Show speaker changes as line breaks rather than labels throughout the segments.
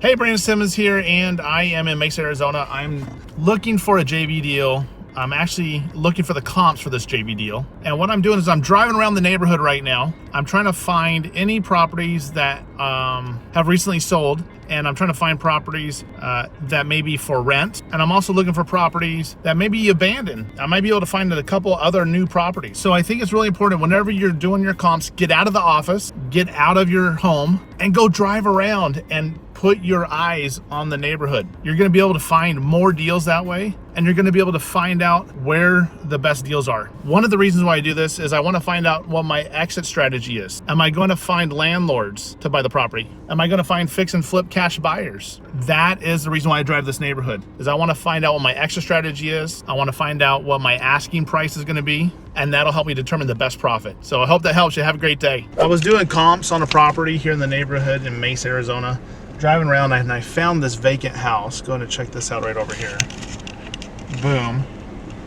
Hey, Brandon Simmons here, and I am in Mesa, Arizona. I'm looking for a JV deal. I'm actually looking for the comps for this JV deal. And what I'm doing is I'm driving around the neighborhood right now. I'm trying to find any properties that have recently sold, and I'm trying to find properties that may be for rent. And I'm also looking for properties that may be abandoned. I might be able to find a couple other new properties. So I think it's really important whenever you're doing your comps, get out of the office, get out of your home, and go drive around and put your eyes on the neighborhood. You're gonna be able to find more deals that way, and you're gonna be able to find out where the best deals are. One of the reasons why I do this is I wanna find out what my exit strategy is. Am I gonna find landlords to buy the property? Am I gonna find fix and flip cash buyers? That is the reason why I drive this neighborhood, is I wanna find out what my exit strategy is. I wanna find out what my asking price is gonna be, and that'll help me determine the best profit. So I hope that helps you. Have a great day. I was doing comps on a property here in the neighborhood in Mesa, Arizona. Driving around and I found this vacant house. Going to check this out right over here. Boom.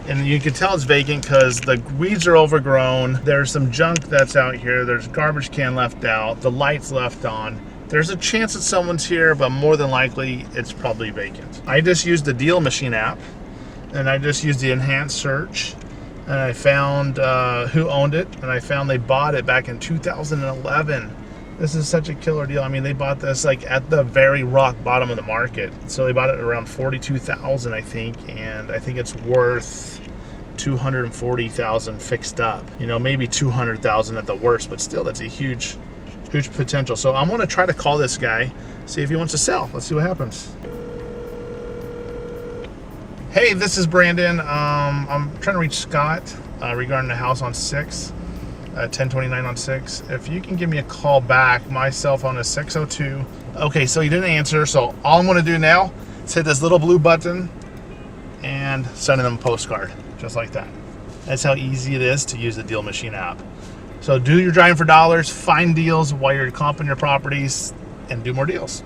And you can tell it's vacant because the weeds are overgrown. There's some junk that's out here. There's garbage can left out. The light's left on. There's a chance that someone's here, but more than likely it's probably vacant. I just used the Deal Machine app, and I just used the enhanced search, and I found who owned it, and I found they bought it back in 2011. This is such a killer deal. I mean, they bought this like at the very rock bottom of the market. So they bought it around $42,000, I think, and I think it's worth $240,000 fixed up. You know, maybe $200,000 at the worst, but still, that's a huge potential. So I'm gonna try to call this guy, see if he wants to sell. Let's see what happens. Hey, this is Brandon. I'm trying to reach Scott regarding the house on 6. 1029 on 6. If you can give me a call back, my cell phone is 602. Okay, so he didn't answer, so all I'm going to do now is hit this little blue button and send him a postcard, just like that. That's how easy it is to use the Deal Machine app. So do your driving for dollars, find deals while you're comping your properties, and do more deals.